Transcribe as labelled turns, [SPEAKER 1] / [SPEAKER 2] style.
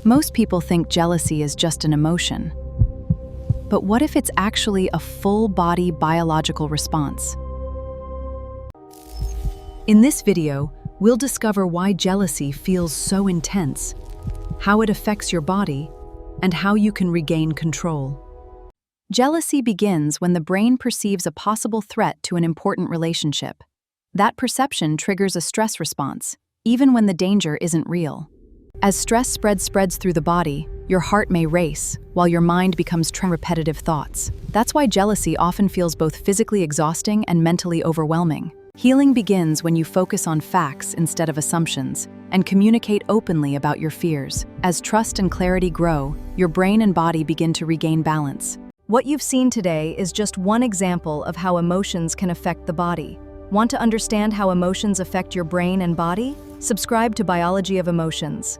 [SPEAKER 1] Most people think jealousy is just an emotion. But what if it's actually a full-body biological response? In this video, we'll discover why jealousy feels so intense, how it affects your body, and how you can regain control. Jealousy begins when the brain perceives a possible threat to an important relationship. That perception triggers a stress response, even when the danger isn't real. As stress spreads through the body, your heart may race, while your mind becomes repetitive thoughts. That's why jealousy often feels both physically exhausting and mentally overwhelming. Healing begins when you focus on facts instead of assumptions, and communicate openly about your fears. As trust and clarity grow, your brain and body begin to regain balance. What you've seen today is just one example of how emotions can affect the body. Want to understand how emotions affect your brain and body? Subscribe to Biology of Emotions.